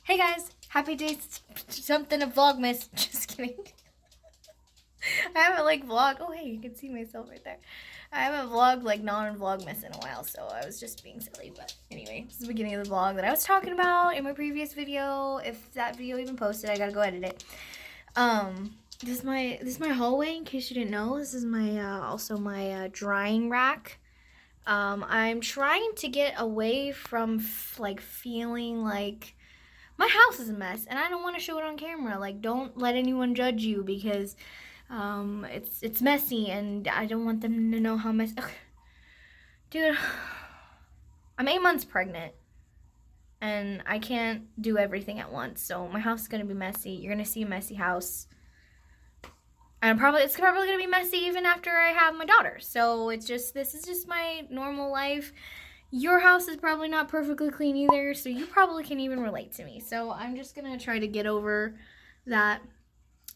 Hey guys, happy days, something of Vlogmas. Just kidding. I haven't like vlogged. Oh hey, you can see myself right there. I haven't vlogged like non-Vlogmas in a while, so I was just being silly. But anyway, this is the beginning of the vlog that I was talking about in my previous video. If that video even posted, I gotta go edit it. This is my hallway. In case you didn't know, this is my also my drying rack. I'm trying to get away from like feeling like my house is a mess and I don't want to show it on camera. Like, don't let anyone judge you because it's messy and I don't want them to know how messy. Dude, I'm 8 months pregnant and I can't do everything at once. So my house is going to be messy. You're going to see a messy house. And it's probably going to be messy even after I have my daughter. So this is just my normal life. Your house is probably not perfectly clean either, so you probably can't even relate to me. So I'm just going to try to get over that.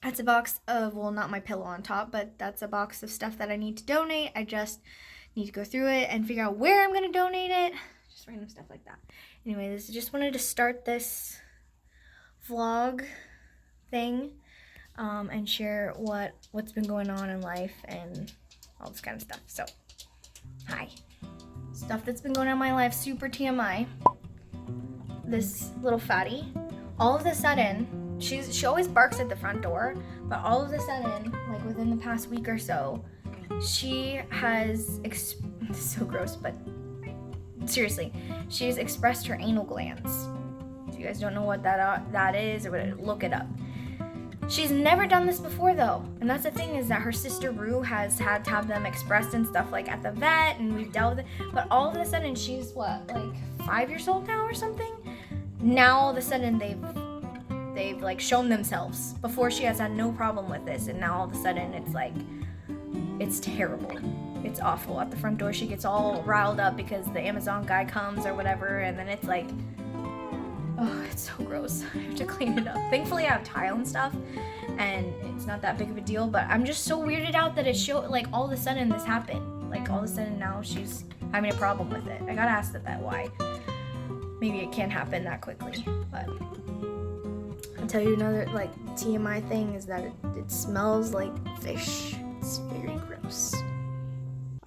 That's a box of, well, not my pillow on top, but that's a box of stuff that I need to donate. I just need to go through it and figure out where I'm going to donate it. Just random stuff like that. Anyway, just wanted to start this vlog thing and share what's been going on in life and all this kind of stuff. So, hi. Stuff that's been going on in my life, super TMI. This little fatty, all of a sudden, she always barks at the front door, but all of a sudden, like within the past week or so, she has, it's so gross, but seriously, she's expressed her anal glands. If you guys don't know what that is, or look it up. She's never done this before though, and that's the thing, is that her sister Rue has had to have them expressed and stuff like at the vet, and we've dealt with it, but all of a sudden she's what, like 5 years old now or something? Now all of a sudden they've like shown themselves. Before she has had no problem with this, and now all of a sudden it's like, it's terrible. It's awful. At the front door she gets all riled up because the Amazon guy comes or whatever, and then it's like, oh, it's so gross. I have to clean it up. Thankfully, I have tile and stuff, and it's not that big of a deal, but I'm just so weirded out that it showed, like, all of a sudden this happened. Like, all of a sudden now she's having a problem with it. I gotta ask the vet why. Maybe it can't happen that quickly, but I'll tell you another, like, TMI thing is that it smells like fish. It's very gross.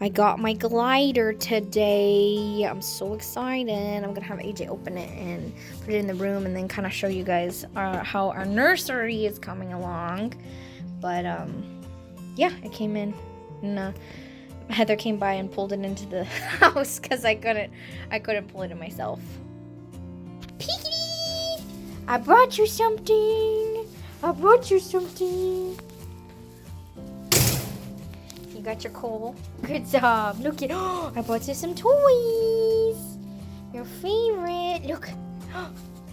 I got my glider today. I'm so excited. I'm gonna have AJ open it and put it in the room and then kind of show you guys how our nursery is coming along. But yeah, it came in and Heather came by and pulled it into the house because I couldn't pull it in myself. Pickle, I brought you something. I brought you something. You got your coal. Good job. Look at, oh, I bought you some toys. Your favorite. Look.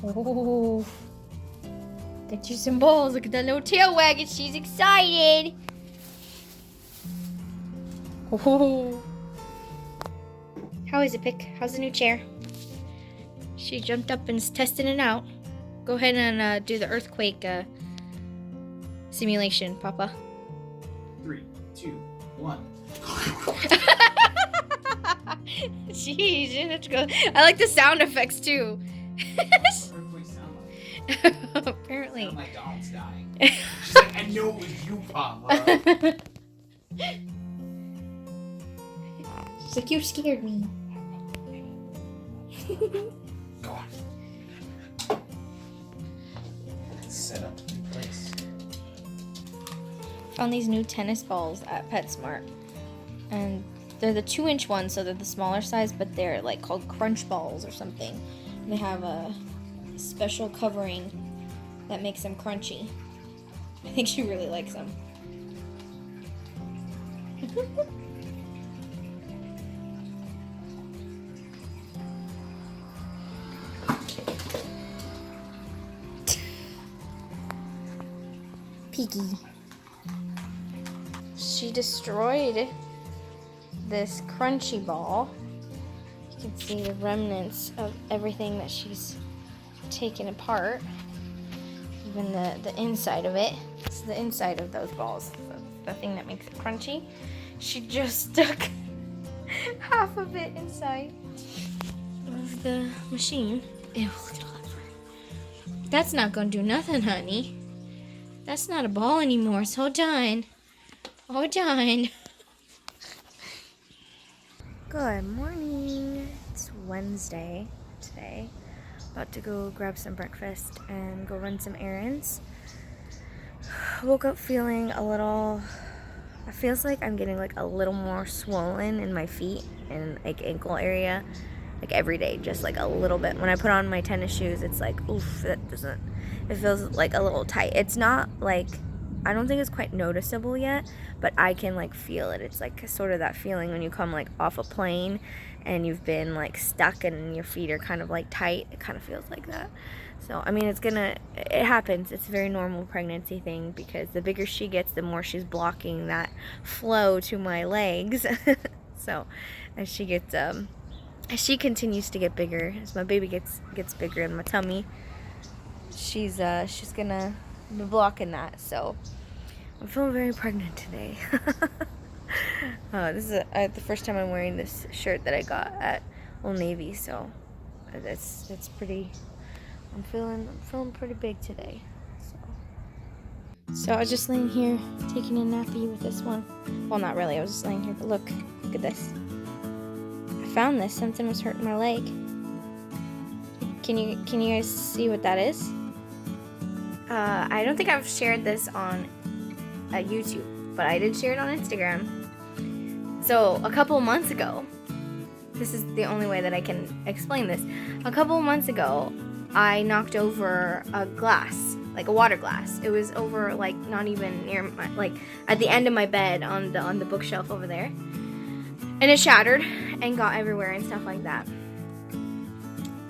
Oh. Got you some balls. Look at that little tail wagging. She's excited. Oh. How is it, Pick? How's the new chair? She jumped up and is testing it out. Go ahead and do the earthquake simulation, Papa. 3, 2, 1. Jeez, let's go. I like the sound effects too. Earthquake sound like? Apparently. My dog's dying. She's like, I know it was you, Papa. She's like, you scared me. Go on. Set up to new place. Found these new tennis balls at PetSmart, and they're the 2-inch ones, so they're the smaller size, but they're like called crunch balls or something. And they have a special covering that makes them crunchy. I think she really likes them. Piggy. She destroyed this crunchy ball. You can see the remnants of everything that she's taken apart. Even the inside of it. It's the inside of those balls. The thing that makes it crunchy. She just stuck half of it inside of the machine. Ew, look at all that fur. That's not gonna do nothing, honey. That's not a ball anymore. It's all done. All done. Good morning. It's Wednesday today. About to go grab some breakfast and go run some errands. Woke up feeling a little, it feels like I'm getting like a little more swollen in my feet and like ankle area, like every day, just like a little bit. When I put on my tennis shoes, it's like, oof, that doesn't, it feels like a little tight. It's not like, I don't think it's quite noticeable yet, but I can like feel it. It's like sort of that feeling when you come like off a plane and you've been like stuck and your feet are kind of like tight. It kind of feels like that. So, I mean, it happens. It's a very normal pregnancy thing because the bigger she gets, the more she's blocking that flow to my legs. So, as she gets, as she continues to get bigger, as my baby gets bigger in my tummy, she's gonna be blocking that. So, I'm feeling very pregnant today. This is the first time I'm wearing this shirt that I got at Old Navy, so it's pretty. I'm feeling pretty big today. So I was just laying here taking a nappy with this one. Well, not really. I was just laying here, but look at this. I found this. Something was hurting my leg. Can you guys see what that is? I don't think I've shared this on YouTube, but I did share it on Instagram. So a couple months ago, this is the only way that I can explain this. A couple months ago, I knocked over a glass, like a water glass. It was over, like, not even near my, like, at the end of my bed on the bookshelf over there. And it shattered and got everywhere and stuff like that.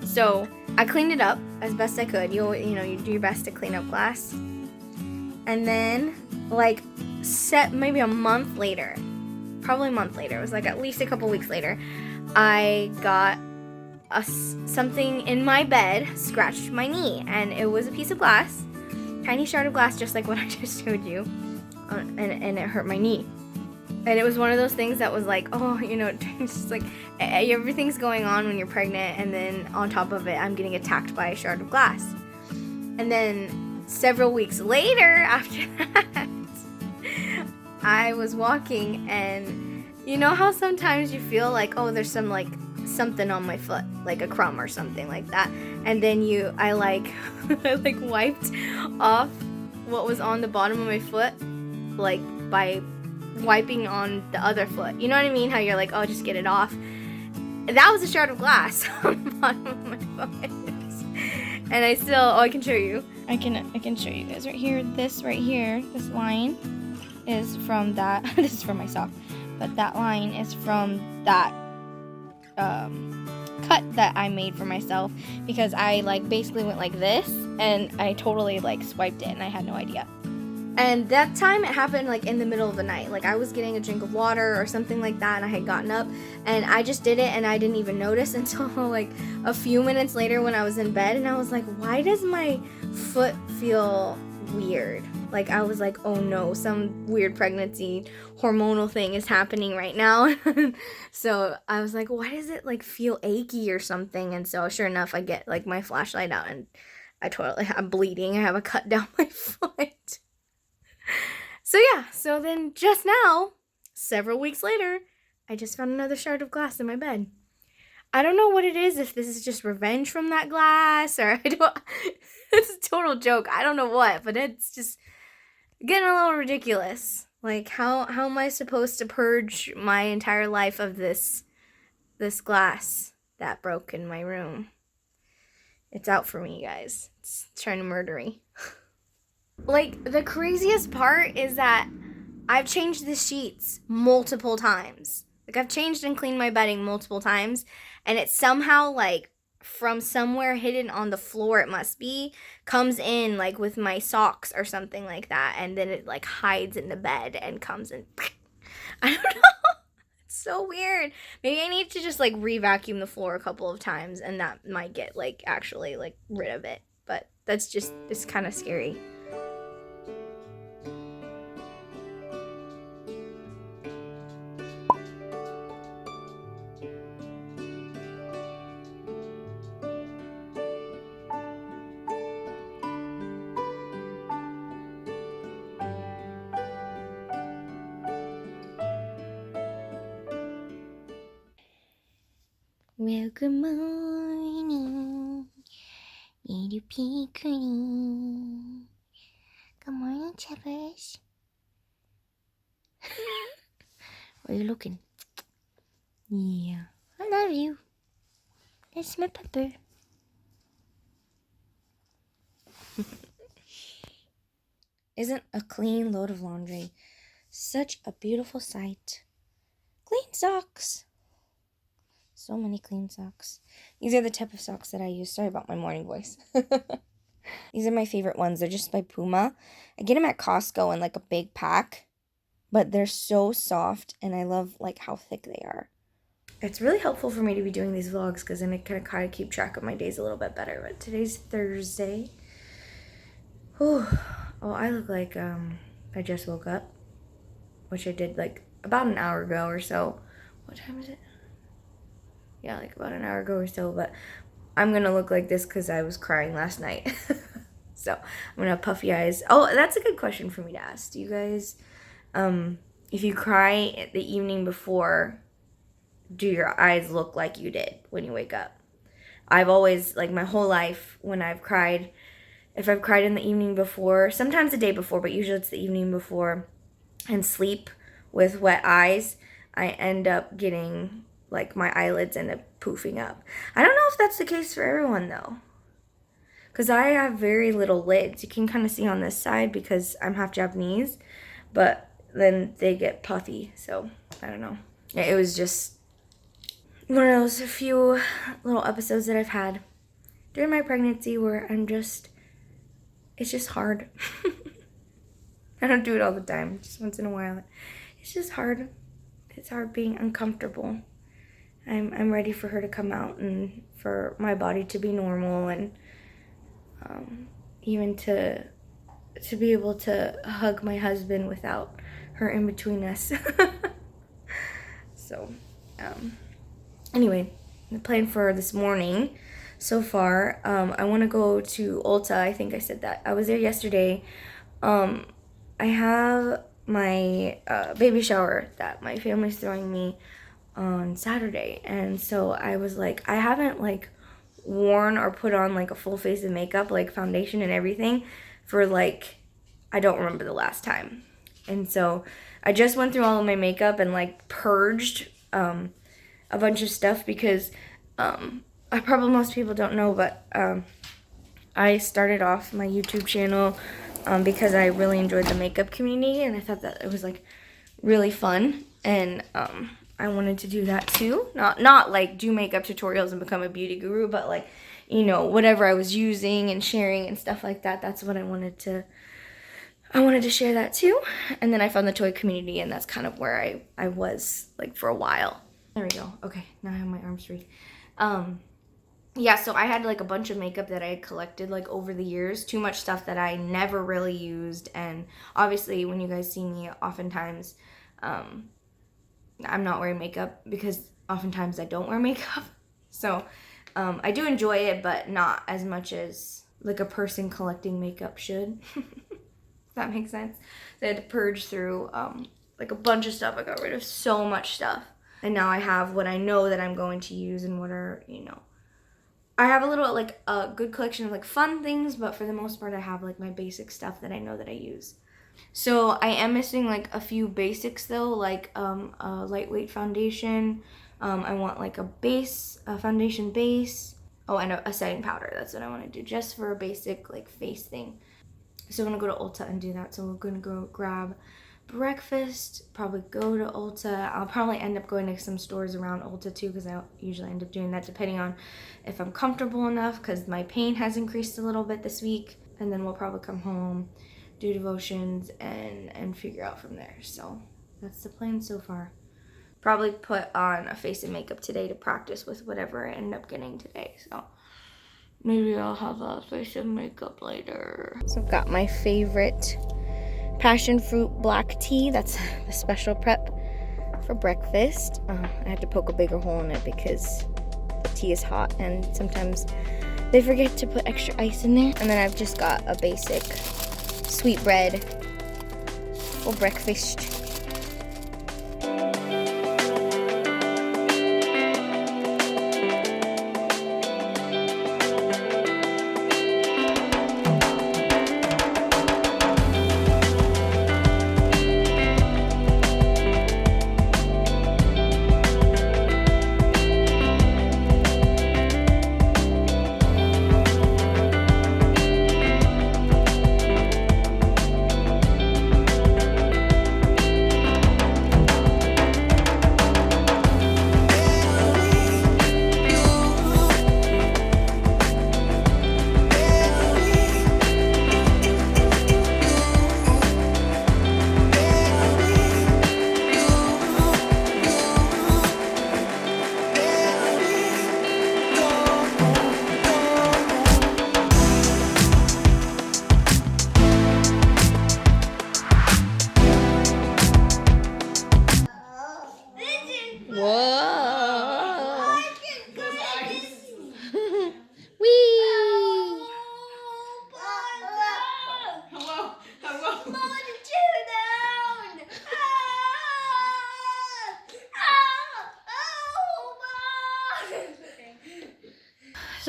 So I cleaned it up as best I could. You do your best to clean up glass. And then, like, maybe a month later, probably a month later, it was like at least a couple weeks later, I got something in my bed scratched my knee, and it was a piece of glass, tiny shard of glass, just like what I just showed you, and it hurt my knee. And it was one of those things that was like, oh, it's just like everything's going on when you're pregnant, and then on top of it, I'm getting attacked by a shard of glass. And then several weeks later, after that, I was walking, and you know how sometimes you feel like, oh, there's some like something on my foot, like a crumb or something like that, and then I wiped off what was on the bottom of my foot, like by wiping on the other foot. You know what I mean? How you're like, oh, just get it off. That was a shard of glass on the bottom of my foot. And I can show you. I can show you guys right here. This right here, this line is from that. This is from my sock, but that line is from that cut that I made for myself, because I like basically went like this and I totally like swiped it and I had no idea. And that time it happened like in the middle of the night. Like I was getting a drink of water or something like that, and I had gotten up and I just did it, and I didn't even notice until like a few minutes later when I was in bed, and I was like, why does my foot feel weird? Like I was like, oh no, some weird pregnancy hormonal thing is happening right now. So I was like, why does it like feel achy or something? And so sure enough, I get like my flashlight out, and I'm bleeding. I have a cut down my foot. So yeah, so then just now, several weeks later, I just found another shard of glass in my bed. I don't know what it is, if this is just revenge from that glass, or it's a total joke. I don't know what, but it's just getting a little ridiculous. Like, how am I supposed to purge my entire life of this glass that broke in my room? It's out for me, guys. It's trying to murder me. Like, the craziest part is that I've changed the sheets multiple times. Like, I've changed and cleaned my bedding multiple times, and it somehow, like, from somewhere hidden on the floor, it must be, comes in, like, with my socks or something like that, and then it, like, hides in the bed and comes in. I don't know. It's so weird. Maybe I need to just, like, re-vacuum the floor a couple of times, and that might get, like, actually, like, rid of it. But it's kind of scary. Well, good morning, little Pickle. Good morning, Cheppers. Where are you looking? Yeah, I love you. That's my pepper. Isn't a clean load of laundry such a beautiful sight? Clean socks. So many clean socks. These are the type of socks that I use. Sorry about my morning voice. These are my favorite ones. They're just by Puma. I get them at Costco in like a big pack, but they're so soft and I love like how thick they are. It's really helpful for me to be doing these vlogs because then I can kind of keep track of my days a little bit better. But today's Thursday. Whew. Oh, I look like I just woke up, which I did like about an hour ago or so. What time is it? Yeah, like about an hour ago or so, but I'm gonna look like this because I was crying last night. So I'm gonna have puffy eyes. Oh, that's a good question for me to ask. Do you guys, if you cry the evening before, do your eyes look like you did when you wake up? I've always, like my whole life, when I've cried, if I've cried in the evening before, sometimes the day before, but usually it's the evening before, and sleep with wet eyes, I end up getting, like, my eyelids end up poofing up. I don't know if that's the case for everyone, though. Because I have very little lids. You can kind of see on this side because I'm half Japanese, but then they get puffy, so I don't know. Yeah, it was just one of those few little episodes that I've had during my pregnancy where it's just hard. I don't do it all the time, just once in a while. It's just hard. It's hard being uncomfortable. I'm ready for her to come out and for my body to be normal and even to be able to hug my husband without her in between us. So, anyway, the plan for this morning so far, I want to go to Ulta. I think I said that. I was there yesterday. I have my baby shower that my family's throwing me on Saturday, and so I was like, I haven't like worn or put on like a full face of makeup, like foundation and everything, for like, I don't remember the last time. And so I just went through all of my makeup and like purged a bunch of stuff because probably most people don't know, but I started off my YouTube channel because I really enjoyed the makeup community and I thought that it was like really fun, and I wanted to do that too. Not like do makeup tutorials and become a beauty guru, but like, you know, whatever I was using and sharing and stuff like that. That's what I wanted to share that too. And then I found the toy community, and that's kind of where I was like for a while. There we go. Okay, now I have my arms free. Yeah, so I had like a bunch of makeup that I had collected like over the years. Too much stuff that I never really used. And obviously when you guys see me, oftentimes I'm not wearing makeup because oftentimes I don't wear makeup. So I do enjoy it, but not as much as like a person collecting makeup should. If that makes sense. So I had to purge through like a bunch of stuff. I got rid of so much stuff. And now I have what I know that I'm going to use and what are, you know. I have a little like a good collection of like fun things, but for the most part I have like my basic stuff that I know that I use. So I am missing like a few basics though, like a lightweight foundation. I want like a foundation base. Oh, and a setting powder. That's what I want to do, just for a basic like face thing. So I'm gonna go to Ulta and do that. So we're gonna go grab breakfast, probably go to Ulta. I'll probably end up going to some stores around Ulta too, because I usually end up doing that depending on if I'm comfortable enough, because my pain has increased a little bit this week. And then we'll probably come home, do devotions, and figure out from there. So that's the plan so far. Probably put on a face and makeup today to practice with whatever I end up getting today. So maybe I'll have a face and makeup later. So I've got my favorite passion fruit black tea. That's the special prep for breakfast. I had to poke a bigger hole in it because the tea is hot and sometimes they forget to put extra ice in there. And then I've just got a basic sweet bread for breakfast.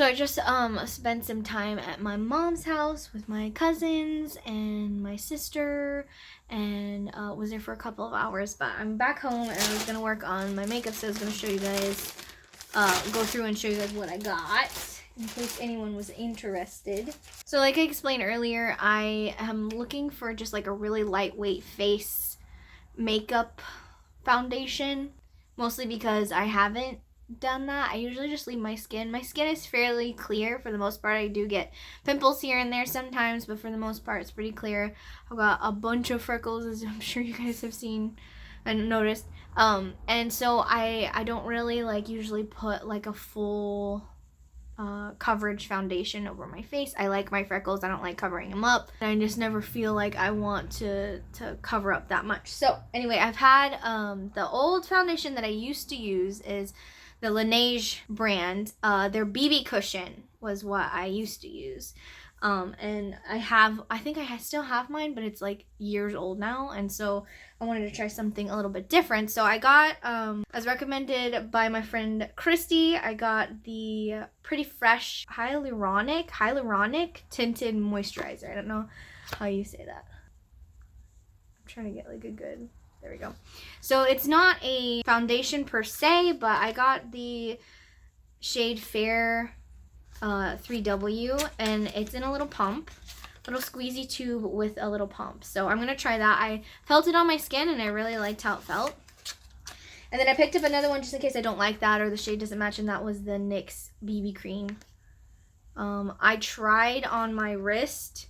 I just spent some time at my mom's house with my cousins and my sister, and was there for a couple of hours. But I'm back home, and I was gonna work on my makeup, so I was gonna show you guys, go through and show you guys what I got, in case anyone was interested. So like I explained earlier, I am looking for just like a really lightweight face makeup foundation, mostly because I haven't done that. I usually just leave my skin. My skin is fairly clear for the most part. I do get pimples here and there sometimes, but for the most part it's pretty clear. I've got a bunch of freckles, as I'm sure you guys have seen and noticed. And so I don't really like usually put like a full coverage foundation over my face. I like my freckles. I don't like covering them up. And I just never feel like I want to cover up that much. So anyway, I've had the old foundation that I used to use is the Laneige brand. Their BB cushion was what I used to use. And I think I still have mine, but it's like years old now, and so I wanted to try something a little bit different. So I got, as recommended by my friend Christy, I got the Pretty Fresh hyaluronic tinted moisturizer. I don't know how you say that. I'm trying to get like a good, there we go. So it's not a foundation per se, but I got the shade Fair 3W, and it's in a little pump, little squeezy tube with a little pump. So I'm gonna try that. I felt it on my skin and I really liked how it felt. And then I picked up another one just in case I don't like that or the shade doesn't match, and that was the NYX BB cream. I tried on my wrist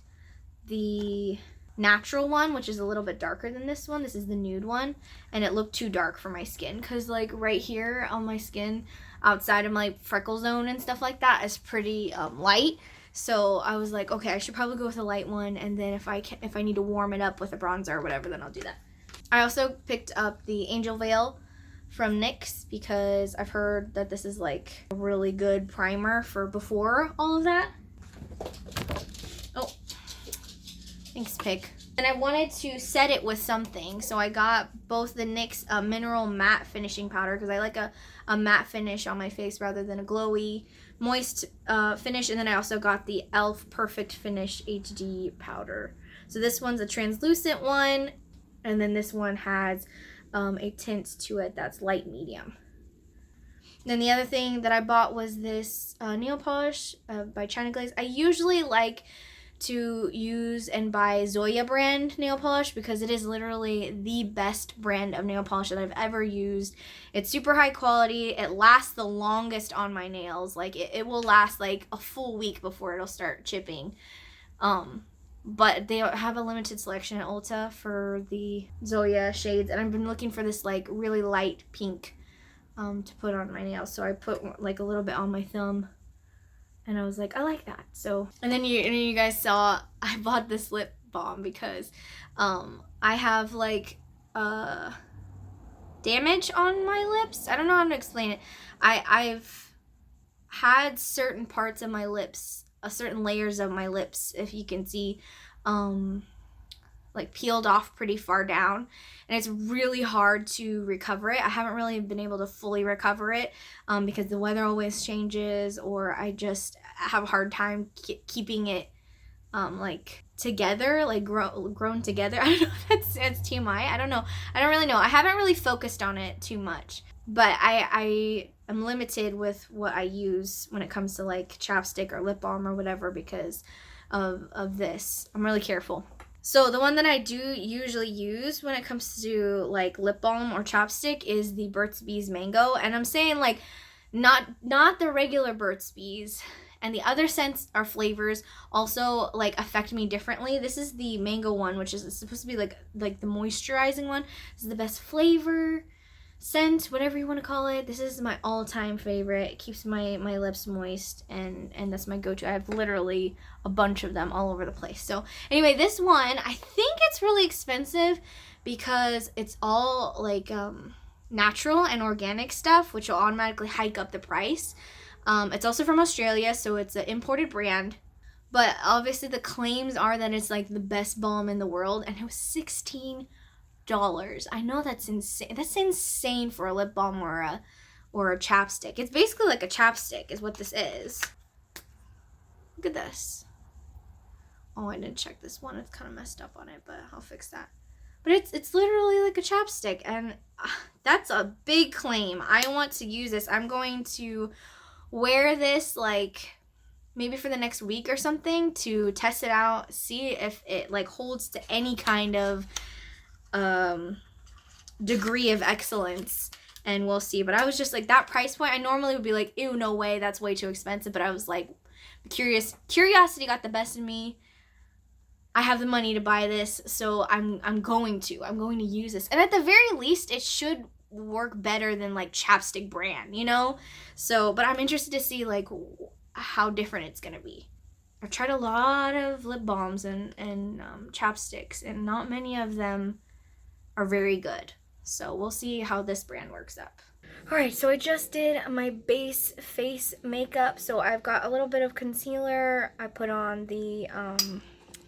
the natural one, which is a little bit darker than this one. This is the nude one, and it looked too dark for my skin, because like right here on my skin outside of my freckle zone and stuff like that is pretty light. So I was like, okay, I should probably go with a light one, and then if I need to warm it up with a bronzer or whatever, then I'll do that. I also picked up the Angel Veil from NYX because I've heard that this is like a really good primer for before all of that. Oh, thanks, Pick. And I wanted to set it with something, so I got both the NYX Mineral Matte Finishing Powder, because I like a matte finish on my face rather than a glowy, moist finish, and then I also got the e.l.f. Perfect Finish HD Powder. So this one's a translucent one, and then this one has a tint to it that's light medium. And then the other thing that I bought was this nail polish by China Glaze. I usually like to use and buy Zoya brand nail polish because it is literally the best brand of nail polish that I've ever used. It's super high quality. It lasts the longest on my nails. Like it will last like a full week before it'll start chipping. But they have a limited selection at Ulta for the Zoya shades, and I've been looking for this like really light pink to put on my nails. So I put like a little bit on my thumb. And I was like, I like that. So, and then you guys saw I bought this lip balm because I have like damage on my lips. I don't know how to explain it. I've had certain parts of my lips, certain layers of my lips, if you can see, like peeled off pretty far down, and it's really hard to recover it. I haven't really been able to fully recover it because the weather always changes, or I just have a hard time keeping it like together, like grown together. I don't know if that's TMI. I don't know. I don't really know. I haven't really focused on it too much, but I am limited with what I use when it comes to like chapstick or lip balm or whatever because of this. I'm really careful. So the one that I do usually use when it comes to like lip balm or chapstick is the Burt's Bees Mango, and I'm saying like not the regular Burt's Bees. And the other scents or flavors also like affect me differently. This is the mango one, which is supposed to be like the moisturizing one. This is the best flavor, scent, whatever you want to call it. This is my all-time favorite. It keeps my lips moist, and that's my go-to. I have literally a bunch of them all over the place. So anyway, this one, I think it's really expensive because it's all like natural and organic stuff, which will automatically hike up the price. It's also from Australia, so it's an imported brand. But obviously the claims are that it's like the best balm in the world, and it was $16. I know that's insane. That's insane for a lip balm or a chapstick. It's basically like a chapstick is what this is. Look at this. Oh, I didn't check this one. It's kind of messed up on it, but I'll fix that. But it's literally like a chapstick, and that's a big claim. I want to use this. I'm going to wear this like maybe for the next week or something to test it out, see if it like holds to any kind of degree of excellence, and we'll see. But I was just like, that price point, I normally would be like, ew, no way, that's way too expensive. But I was like, curiosity got the best of me. I have the money to buy this, so I'm going to use this. And at the very least, it should work better than like chapstick brand, you know? So, but I'm interested to see like how different it's gonna be. I've tried a lot of lip balms and chapsticks, and not many of them are very good. So we'll see how this brand works up. Alright, so I just did my base face makeup. So I've got a little bit of concealer. I put on the,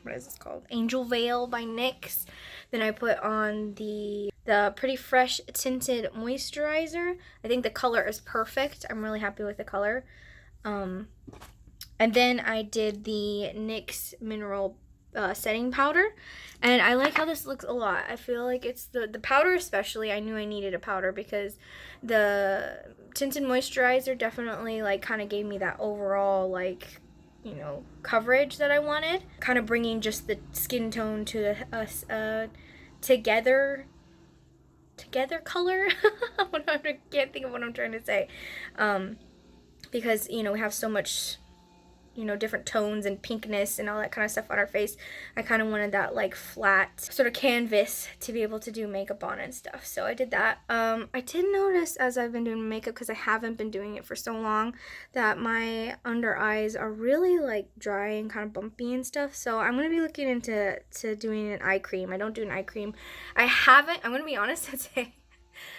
what is this called? Angel Veil by NYX. Then I put on the Pretty Fresh Tinted Moisturizer. I think the color is perfect. I'm really happy with the color. And then I did the NYX Mineral setting powder, and I like how this looks a lot. I feel like it's the powder especially. I knew I needed a powder because the tinted moisturizer definitely like kind of gave me that overall like, you know, coverage that I wanted, kind of bringing just the skin tone to the together color. I can't think of what I'm trying to say, because, you know, we have so much, you know, different tones and pinkness and all that kind of stuff on our face. I kind of wanted that like flat sort of canvas to be able to do makeup on and stuff. So I did that. I did notice as I've been doing makeup, because I haven't been doing it for so long, that my under eyes are really like dry and kind of bumpy and stuff. So I'm going to be looking into doing an eye cream. I don't do an eye cream. I'm going to be honest and say,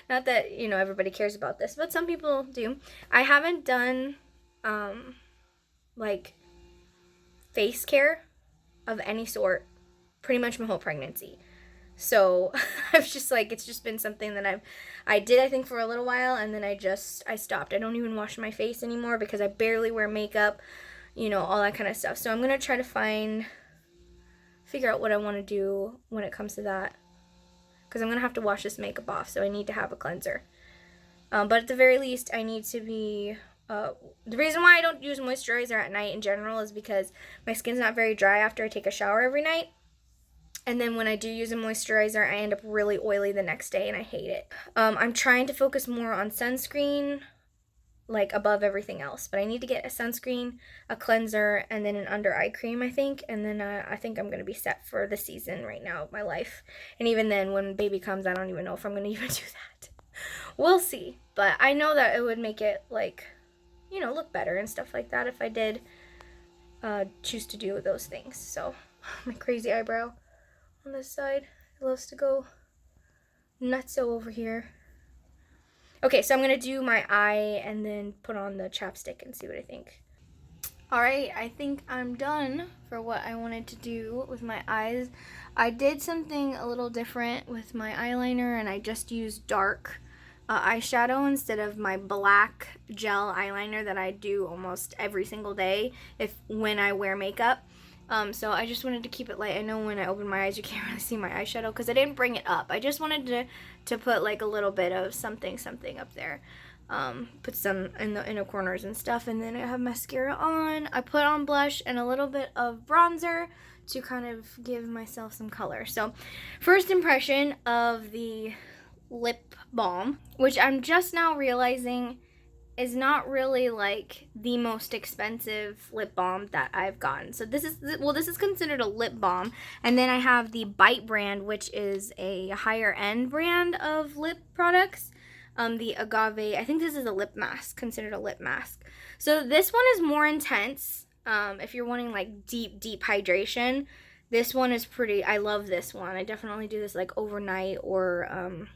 not that, you know, everybody cares about this, but some people do. I haven't done like face care of any sort pretty much my whole pregnancy. So I've just like, it's just been something that I did, I think, for a little while, and then I stopped. I don't even wash my face anymore because I barely wear makeup, you know, all that kind of stuff. So I'm going to try to figure out what I want to do when it comes to that, because I'm going to have to wash this makeup off, so I need to have a cleanser. But at the very least, I need to be the reason why I don't use moisturizer at night in general is because my skin's not very dry after I take a shower every night. And then when I do use a moisturizer, I end up really oily the next day, and I hate it. I'm trying to focus more on sunscreen, like above everything else. But I need to get a sunscreen, a cleanser, and then an under eye cream, I think. And then I think I'm going to be set for the season right now of my life. And even then, when baby comes, I don't even know if I'm going to even do that. We'll see. But I know that it would make it, like, you know, look better and stuff like that if I did choose to do those things. So my crazy eyebrow on this side, it loves to go nutso over here. Okay, so I'm gonna do my eye and then put on the chapstick and see what I think. Alright, I think I'm done for what I wanted to do with my eyes. I did something a little different with my eyeliner, and I just used dark eyeshadow instead of my black gel eyeliner that I do almost every single day when I wear makeup. So I just wanted to keep it light. I know when I open my eyes you can't really see my eyeshadow because I didn't bring it up. I just wanted to put like a little bit of something up there. Put some in the inner corners and stuff, and then I have mascara on. I put on blush and a little bit of bronzer to kind of give myself some color. So first impression of the lip balm, which I'm just now realizing is not really like the most expensive lip balm that I've gotten. So this is considered a lip balm, and then I have the Bite brand, which is a higher end brand of lip products. The Agave, I think this is a lip mask, considered a lip mask. So this one is more intense. If you're wanting like deep hydration, this one is pretty, I love this one. I definitely do this like overnight, or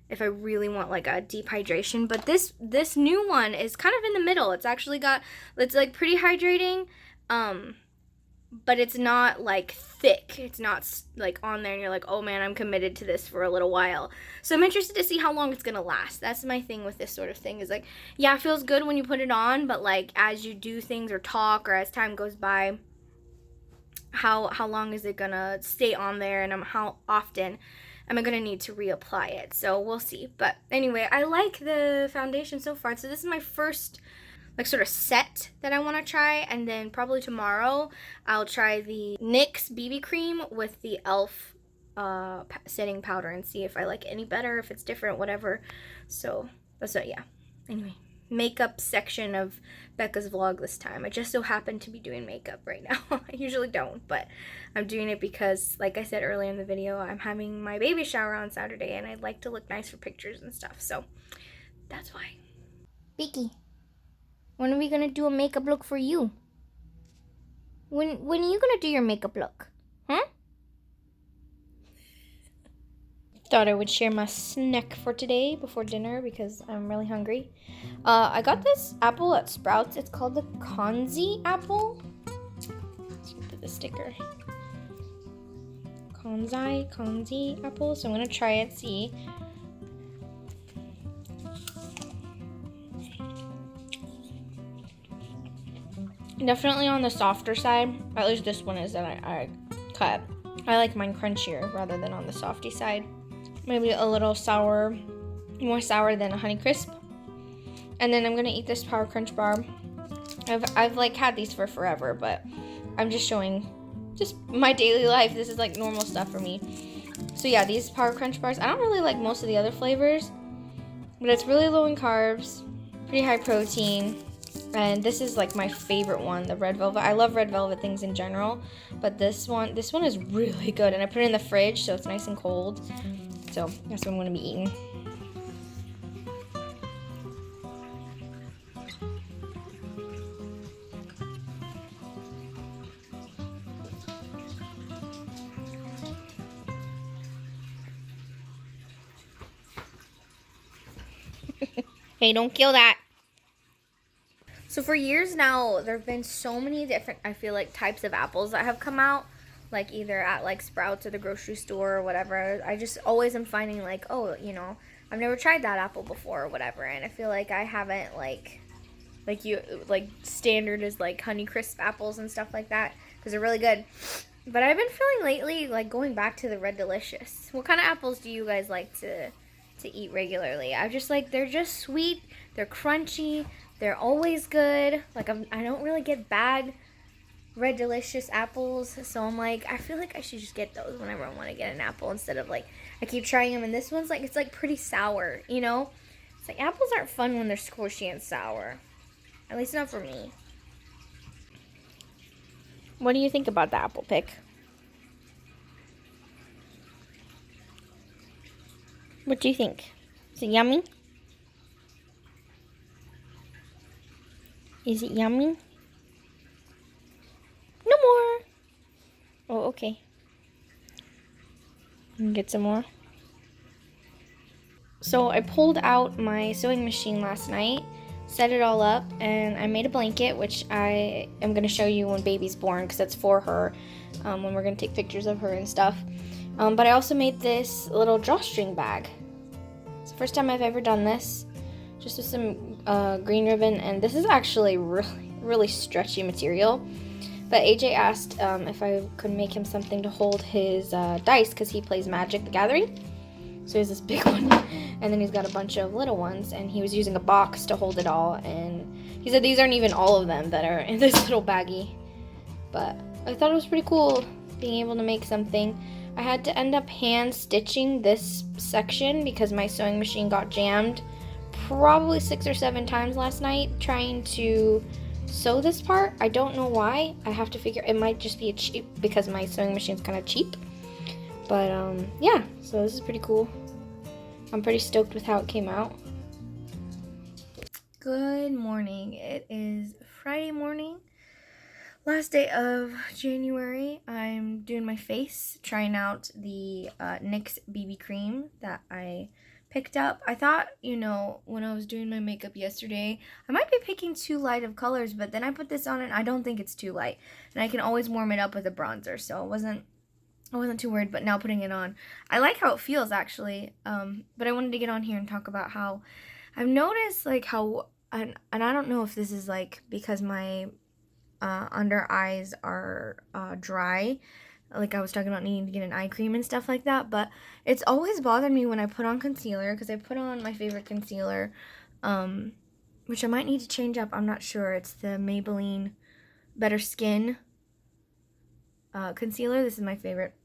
if I really want like a deep hydration. But this new one is kind of in the middle. It's actually it's like pretty hydrating, but it's not like thick. It's not like on there and you're like, oh man, I'm committed to this for a little while. So I'm interested to see how long it's gonna last. That's my thing with this sort of thing, is like, yeah, it feels good when you put it on, but like as you do things or talk or as time goes by, how long is it gonna stay on there, and how often am I gonna need to reapply it? So we'll see. But anyway, I like the foundation so far. So this is my first like sort of set that I want to try, and then probably tomorrow I'll try the NYX BB cream with the e.l.f. setting powder and see if I like it any better, if it's different, whatever. So yeah. Anyway, makeup section of Becca's vlog this time. I just so happen to be doing makeup right now. I usually don't, but I'm doing it because, like I said earlier in the video, I'm having my baby shower on Saturday and I'd like to look nice for pictures and stuff. So that's why. Beaky, when are we gonna do a makeup look for you? When are you gonna do your makeup look? Huh? Thought I would share my snack for today before dinner because I'm really hungry. I got this apple at Sprouts. It's called the Kanzi apple. Let's put the sticker. Kanzi apple. So I'm gonna try it, see. Definitely on the softer side. At least this one is that I cut. I like mine crunchier rather than on the softy side. Maybe a little sour, more sour than a Honey Crisp. And then I'm gonna eat this Power Crunch bar. I've like had these for forever, but I'm just showing just my daily life. This is like normal stuff for me. So yeah, these Power Crunch bars, I don't really like most of the other flavors, but it's really low in carbs, pretty high protein. And this is like my favorite one, the red velvet. I love red velvet things in general, but this one is really good. And I put it in the fridge so it's nice and cold. So that's what I'm gonna be eating. Hey, don't kill that. So for years now, there have been so many different, I feel like, types of apples that have come out. Like either at like Sprouts or the grocery store or whatever. I just always am finding like, oh, you know, I've never tried that apple before or whatever. And I feel like I haven't like standard is like Honey Crisp apples and stuff like that. Because they're really good. But I've been feeling lately like going back to the Red Delicious. What kind of apples do you guys like to eat regularly? I just like, they're just sweet. They're crunchy. They're always good. Like I don't really get bad Red Delicious apples, so I'm like, I feel like I should just get those whenever I want to get an apple instead of like, I keep trying them, and this one's like, it's like pretty sour, you know? It's like, apples aren't fun when they're squishy and sour. At least not for me. What do you think about the apple pick? What do you think? Is it yummy? Is it yummy? No more. Oh, okay. Get some more. So I pulled out my sewing machine last night, set it all up, and I made a blanket, which I am going to show you when baby's born, because that's for her, when we're going to take pictures of her and stuff. But I also made this little drawstring bag. It's the first time I've ever done this, just with some green ribbon, and this is actually really stretchy material. But AJ asked if I could make him something to hold his dice, because he plays Magic the Gathering. So he has this big one, and then he's got a bunch of little ones, and he was using a box to hold it all, and he said these aren't even all of them that are in this little baggie. But I thought it was pretty cool being able to make something. I had to end up hand stitching this section because my sewing machine got jammed probably 6 or 7 times last night trying to sew this part. I don't know why. I have to figure, it might just be cheap because my sewing machine's kind of cheap. But yeah, so this is pretty cool. I'm pretty stoked with how it came out. Good morning. It is Friday morning, last day of January. I'm doing my face, trying out the NYX BB cream that I picked up. I thought, you know, when I was doing my makeup yesterday, I might be picking too light of colors, but then I put this on and I don't think it's too light. And I can always warm it up with a bronzer, so I wasn't too worried, but now putting it on, I like how it feels actually. But I wanted to get on here and talk about how I've noticed like how, and I don't know if this is like because my under eyes are dry, like I was talking about needing to get an eye cream and stuff like that, but it's always bothered me when I put on concealer, because I put on my favorite concealer, which I might need to change up, I'm not sure. It's the Maybelline Better Skin concealer. This is my favorite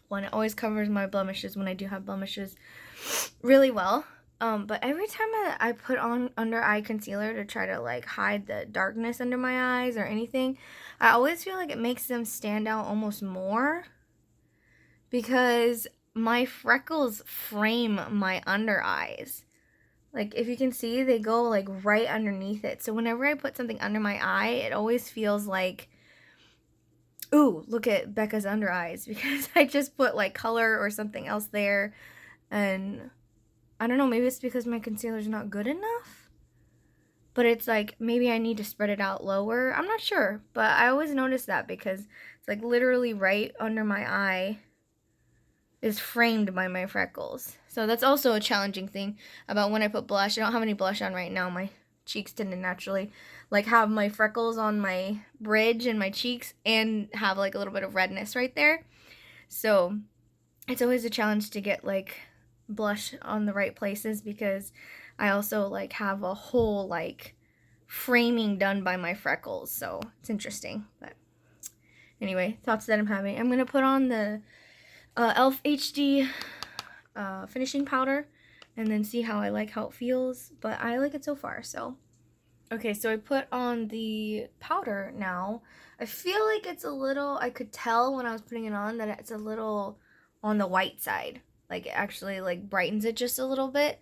one. It always covers my blemishes when I do have blemishes really well. But every time I put on under eye concealer to try to like hide the darkness under my eyes or anything, I always feel like it makes them stand out almost more, because my freckles frame my under eyes. Like if you can see, they go like right underneath it. So whenever I put something under my eye, it always feels like, ooh, look at Becca's under eyes, because I just put like color or something else there. And I don't know, maybe it's because my concealer's not good enough, but it's like maybe I need to spread it out lower. I'm not sure, but I always notice that because it's like literally right under my eye is framed by my freckles. So that's also a challenging thing about when I put blush. I don't have any blush on right now. My cheeks tend to naturally like have my freckles on my bridge and my cheeks and have like a little bit of redness right there. So it's always a challenge to get like blush on the right places, because I also like have a whole like framing done by my freckles. So it's interesting. But anyway, thoughts that I'm having. I'm gonna put on the e.l.f. HD finishing powder and then see how I like how it feels, but I like it so far. So okay, so I put on the powder now. I feel like it's a little, I could tell when I was putting it on that it's a little on the white side. Like it actually like brightens it just a little bit,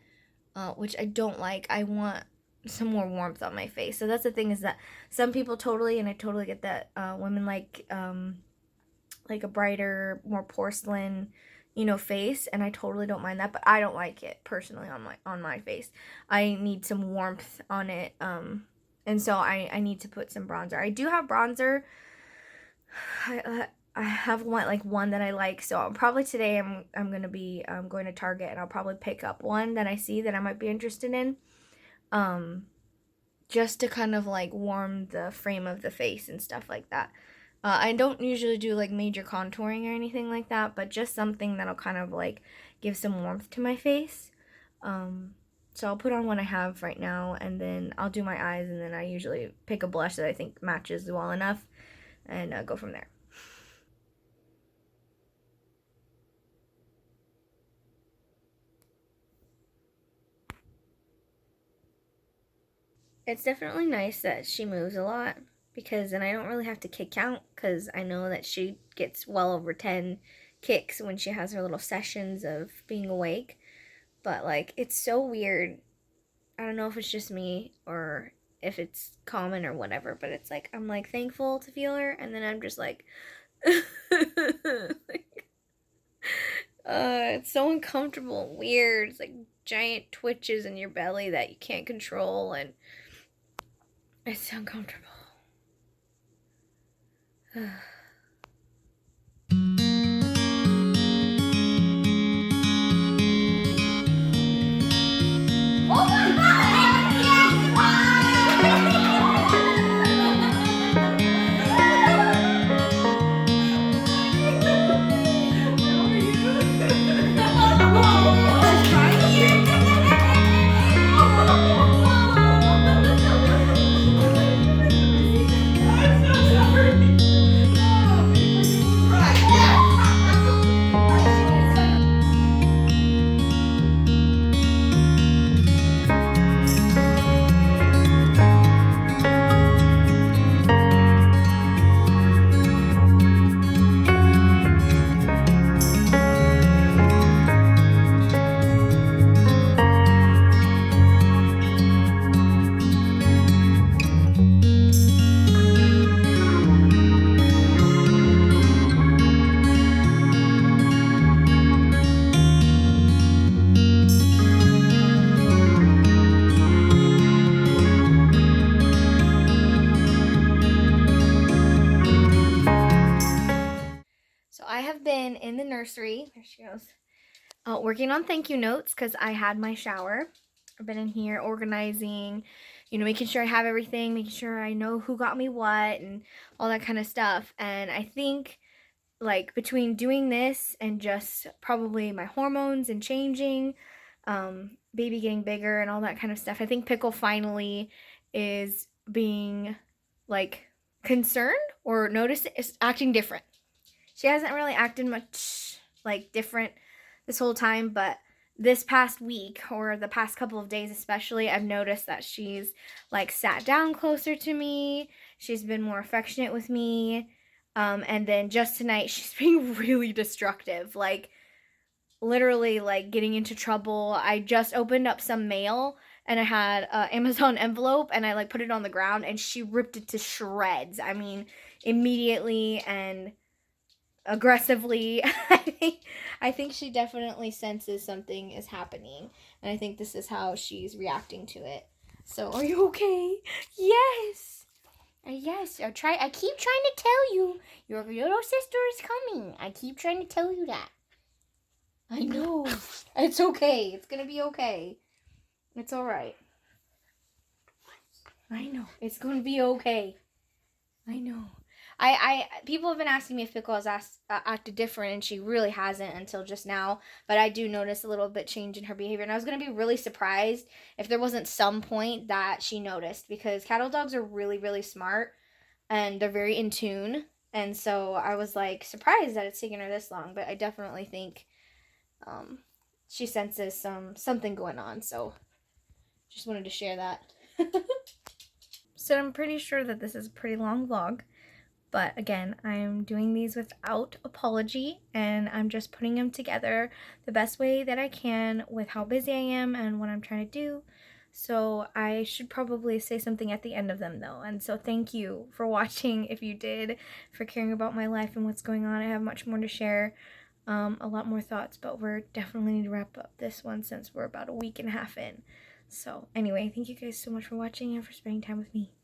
which I don't like. I want some more warmth on my face. So that's the thing, is that some people totally, and I totally get that, women like a brighter, more porcelain, you know, face, and I totally don't mind that, but I don't like it personally on my face. I need some warmth on it, and so I need to put some bronzer. I do have bronzer. I have one that I like, so probably today I'm gonna be going to Target, and I'll probably pick up one that I see that I might be interested in, just to kind of like warm the frame of the face and stuff like that. I don't usually do like major contouring or anything like that, but just something that'll kind of like give some warmth to my face. So I'll put on what I have right now, and then I'll do my eyes, and then I usually pick a blush that I think matches well enough, and go from there. It's definitely nice that she moves a lot, because then I don't really have to kick count, because I know that she gets well over 10 kicks when she has her little sessions of being awake. But like, it's so weird. I don't know if it's just me or if it's common or whatever, but it's like I'm like thankful to feel her, and then I'm just like it's so uncomfortable and weird. It's like giant twitches in your belly that you can't control, and it's uncomfortable. have been in the nursery. There she goes. Working on thank you notes because I had my shower. I've been in here organizing, making sure I have everything, making sure I know who got me what and all that kind of stuff. And I think like between doing this and just probably my hormones and changing, baby getting bigger and all that kind of stuff, I think Pickle finally is being like concerned or noticed is acting different. She hasn't really acted much like different this whole time, but this past week or the past couple of days especially, I've noticed that she's like sat down closer to me. She's been more affectionate with me. And then just tonight, she's being really destructive. Like, literally, like, getting into trouble. I just opened up some mail, and I had an Amazon envelope, and I, like, put it on the ground, and she ripped it to shreds. I mean, immediately and aggressively. I think she definitely senses something is happening, and I think this is how she's reacting to it. So, are you okay? Yes! Yes, I keep trying to tell you, your little sister is coming. I keep trying to tell you that. I know. It's okay. It's gonna be okay. It's alright. I know. It's gonna be okay. I know. People have been asking me if Pickle has acted different, and she really hasn't until just now. But I do notice a little bit change in her behavior, and I was gonna be really surprised if there wasn't some point that she noticed, because cattle dogs are really, really smart, and they're very in tune. And so I was like surprised that it's taken her this long, but I definitely think she senses something going on. So just wanted to share that. So I'm pretty sure that this is a pretty long vlog. But again, I'm doing these without apology, and I'm just putting them together the best way that I can with how busy I am and what I'm trying to do. So I should probably say something at the end of them though. And so thank you for watching if you did, for caring about my life and what's going on. I have much more to share, a lot more thoughts, but we're definitely need to wrap up this one since we're about a week and a half in. So anyway, thank you guys so much for watching and for spending time with me.